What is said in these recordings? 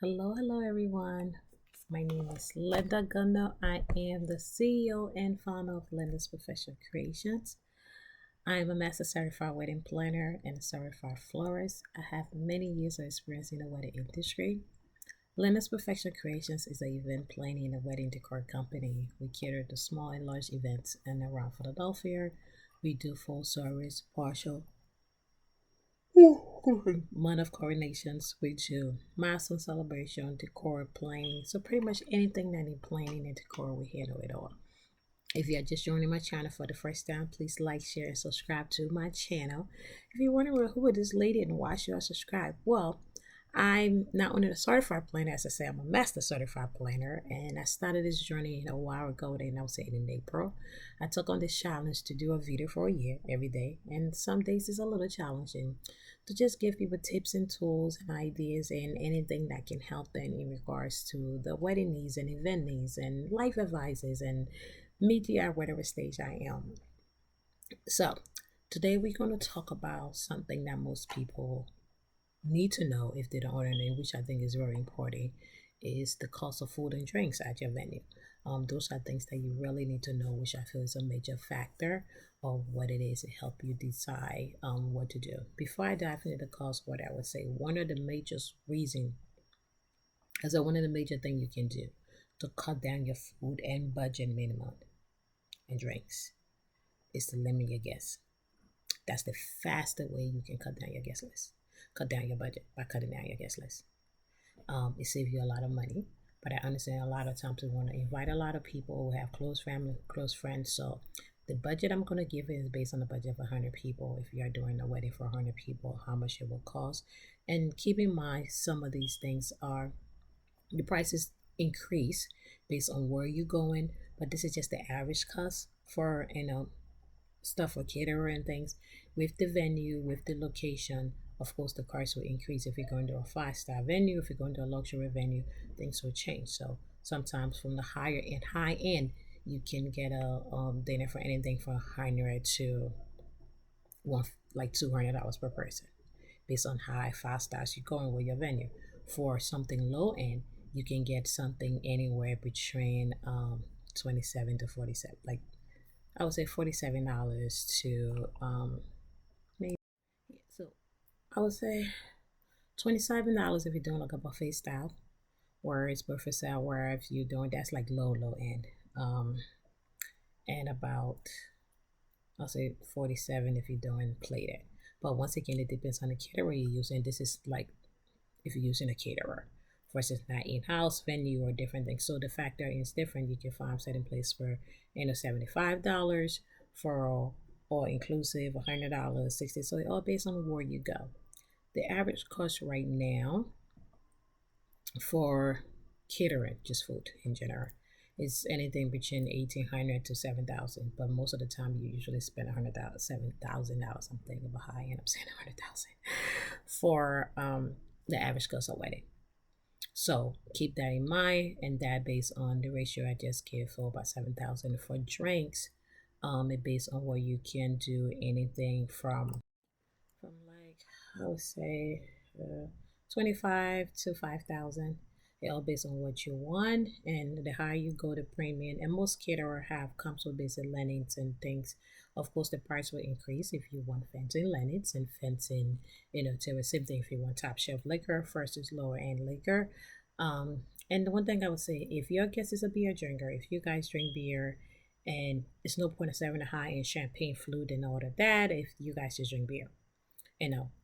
Hello everyone. My name is Linda Gunno. I am the CEO and founder of Linda's Professional Creations. I am a master certified wedding planner and a certified florist. I have many years of experience in the wedding industry. Linda's Professional Creations is an event planning and wedding decor company. We cater to small and large events in and around Philadelphia. We do full service, partial, month of coronations, we do milestone celebration, decor, planning. So pretty much anything that need planning and decor, we handle it all. If you are just joining my channel for the first time, please like, share, and subscribe to my channel. If you're wondering who is this lady and why should I subscribe, well, I'm not only a certified planner, as I say, I'm a master certified planner, and I started this journey a while ago. And I was saying in April, I took on this challenge to do a video for a year every day, and some days it's a little challenging to just give people tips and tools and ideas and anything that can help them in regards to the wedding needs and event needs and life advices and media, whatever stage I am. So today we're going to talk about something that most people need to know if they don't order it, which I think is very important, is the cost of food and drinks at your venue. Those are things that you really need to know, which I feel is a major factor of what it is to help you decide what to do. Before I dive into the cost, what I would say, one of the major reasons, one of the major things you can do to cut down your food and budget minimum and drinks is to limit your guests. That's the faster way you can cut down your guest list. Cut down your budget by cutting down your guest list. It saves you a lot of money, but I understand a lot of times we want to invite a lot of people who have close family, close friends. So the budget I'm going to give is based on the budget of 100 people. If you are doing a wedding for 100 people, how much it will cost. And keep in mind, some of these things are, the prices increase based on where you're going, but this is just the average cost for, stuff for caterer and things. With the venue, with the location, of course the price will increase. If you're going to a 5-star venue, if you're going to a luxury venue, things will change. So sometimes from the high end, you can get a dinner for anything from 100 to one, like $200 per person, based on how 5 stars you're going with your venue. For something low end, you can get something anywhere between 27 to 47, like I would say $47 to maybe, so I would say $27 if you're doing like a buffet style, where it's buffet style, where if you're doing, that's like low end. And about, I'll say 47 if you're doing plated. But once again, it depends on the caterer you're using. This is like if you're using a caterer versus not in-house venue or different things. So the factor is different. You can find certain place for $75 for all inclusive, $100, 60. So it all based on where you go. The average cost right now for catering, just food in general, is anything between $1,800 to $7,000. But most of the time, you usually spend $7,000. I'm thinking of a high end. I'm saying $100,000 for the average cost of wedding. So keep that in mind, and that based on the ratio I just gave for about $7,000 for drinks. It based on where you can do anything from like, I would say 25 to 5,000. It all based on what you want, and the higher you go, the premium. And most caterer have comes with basic linens and things. Of course, the price will increase if you want fancy linens and fancy, to the same thing if you want top shelf liquor versus lower end liquor. And the one thing I would say, if your guest is a beer drinker, if you guys drink beer, and it's no point of serving a high end champagne flute and all of that if you guys just drink beer,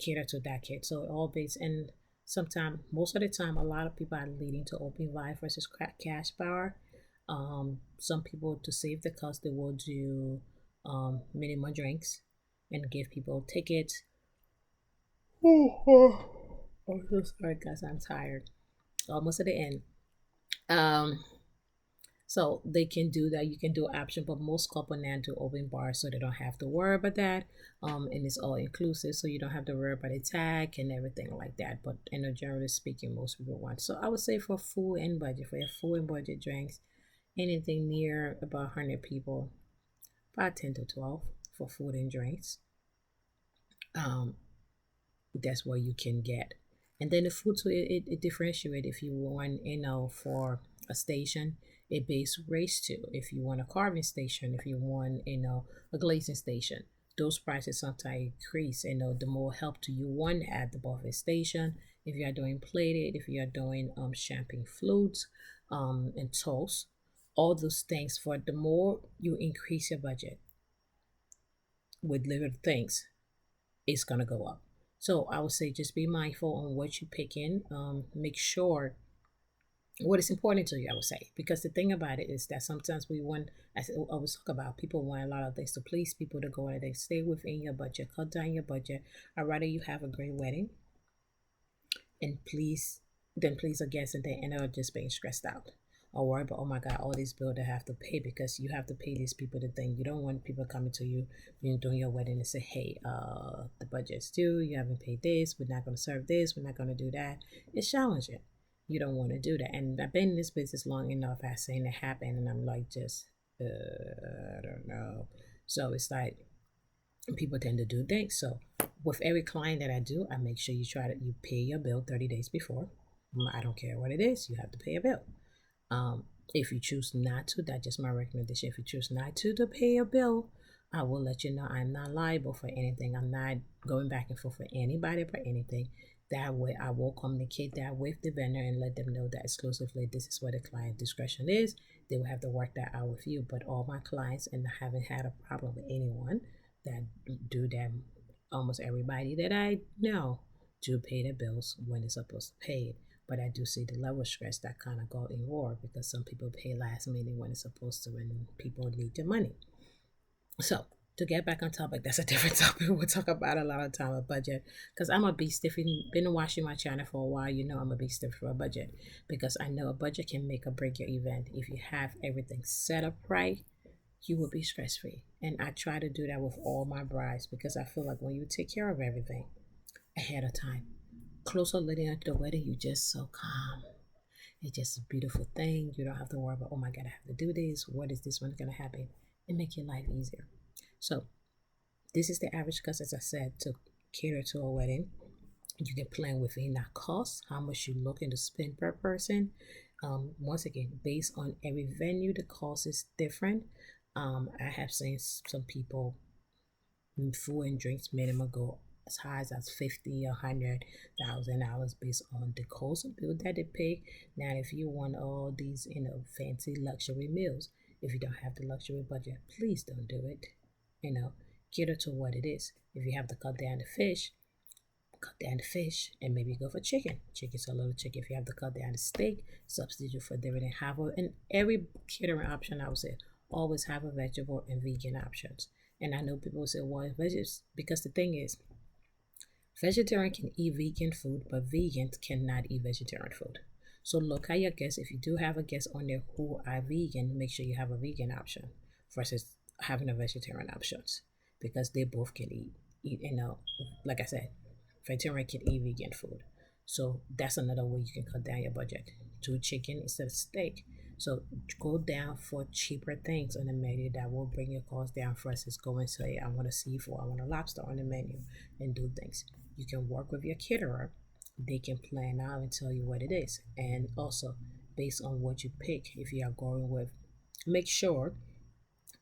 cater to that kid. So all based, and sometimes, most of the time, a lot of people are leading to open vibe versus cash bar. Some people, to save the cost, they will do minimum drinks and give people tickets. I'm so sorry, guys. I'm tired. Almost at the end. So they can do that. You can do option, but most couple now do open bars, so they don't have to worry about that. And it's all inclusive, so you don't have to worry about the tag and everything like that. But generally speaking, most people want. So I would say for full and budget, for your full and budget drinks, anything near about 100 people, about 10 to 12 for food and drinks. That's where you can get And then the food too, it differentiate if you want, for a station, a base race too. If you want a carving station, if you want, a glazing station, those prices sometimes increase. The more help do you want at the buffet station. If you are doing plated, if you are doing champagne flutes, and toast, all those things. For the more you increase your budget with little things, it's gonna go up. So I would say just be mindful on what you pick in. Make sure what is important to you, I would say, because the thing about it is that sometimes we want, as I always talk about, people want a lot of things to please people to go and they stay within your budget, cut down your budget. I'd rather you have a great wedding and please a guest and then end up just being stressed out or worried about, oh my god, all these bills they have to pay, because you have to pay these people the thing. You don't want people coming to you when you're doing your wedding and say, hey, the budget's due, you haven't paid this, we're not going to serve this, we're not going to do that. It's challenging. You don't want to do that. And I've been in this business long enough, I've seen it happen, and I'm like, just I don't know. So it's like people tend to do things. So with every client that I do, I make sure you pay your bill 30 days before. I don't care what it is, you have to pay a bill. If you choose not to, that's just my recommendation. If you choose not to pay a bill, I will let you know I'm not liable for anything. I'm not going back and forth for anybody for anything. That way, I will communicate that with the vendor and let them know that exclusively this is what the client discretion is. They will have to work that out with you. But all my clients, and I haven't had a problem with anyone that do that. Almost everybody that I know do pay their bills when they're supposed to pay it. But I do see the level of stress that kind of go in war, because some people pay last minute when it's supposed to, and people need their money. So to get back on topic, that's a different topic. We'll talk about a lot of time, a budget, because I'm a beast. If you've been watching my channel for a while, you know I'm a beast for a budget, because I know a budget can make or break your event. If you have everything set up right, you will be stress free. And I try to do that with all my brides, because I feel like when you take care of everything ahead of time, closer leading up to the wedding, you just so calm. It's just a beautiful thing. You don't have to worry about, oh my god, I have to do this. What is this one going to happen? It make your life easier. So this is the average cost, as I said, to cater to a wedding. You can plan within that cost, how much you're looking to spend per person. Once again, based on every venue, the cost is different. I have seen some people, food and drinks minimum go as high as 50, $100,000 based on the cost of bill that they pay. Now, if you want all these, fancy luxury meals, if you don't have the luxury budget, please don't do it. Cater to what it is. If you have to cut down the fish and maybe go for chicken. Chicken's a little chicken. If you have to cut down the steak, substitute for different and every catering option, I would say, always have a vegetable and vegan options. And I know people say, well, veggies, because the thing is, vegetarian can eat vegan food, but vegans cannot eat vegetarian food. So look at your guests. If you do have a guest on there who are vegan, make sure you have a vegan option versus having a vegetarian options, because they both can eat. Like I said, vegetarian can eat vegan food. So that's another way you can cut down your budget. Do chicken instead of steak. So go down for cheaper things on the menu that will bring your cost down versus going and say, I want a seafood, I want a lobster on the menu, and do things. You can work with your caterer. They can plan out and tell you what it is. And also, based on what you pick, if you are going with, make sure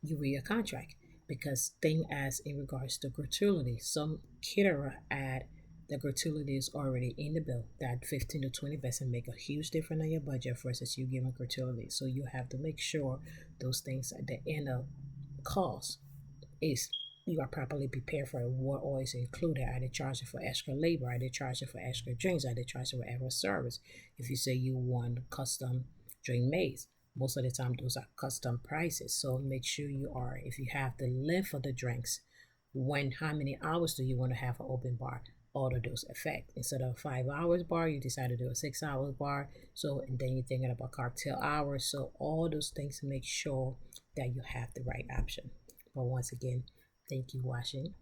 you read your contract, because thing as in regards to gratuity, some caterer add the gratuity is already in the bill. That 15 to 20% make a huge difference in your budget versus you giving gratuity. So you have to make sure those things at the end of cost is you are properly prepared for what all is included. Are they charging for extra labor? Are they charging for extra drinks? Are they charging for extra service? If you say you want custom drink made, most of the time those are custom prices. So make sure you are, if you have the length of the drinks, how many hours do you want to have an open bar? All of those effect. Instead of 5 hours bar, you decide to do a 6 hours bar. So, and then you're thinking about cocktail hours. So all those things, make sure that you have the right option. But once again, thank you for watching.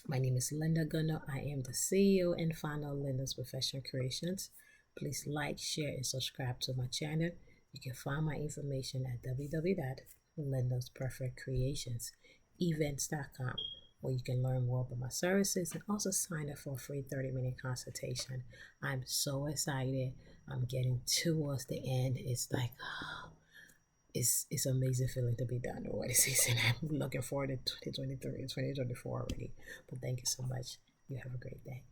My name is Linda Gunner. I am the CEO and founder of Linda's Professional Creations. Please like, share, and subscribe to my channel. You can find my information at www.lyndaperfect.creationseven.com. where you can learn more about my services and also sign up for a free 30-minute consultation. I'm so excited. I'm getting towards the end. It's like, it's amazing feeling to be done with the season. I'm looking forward to 2023 and 2024 already. But thank you so much. You have a great day.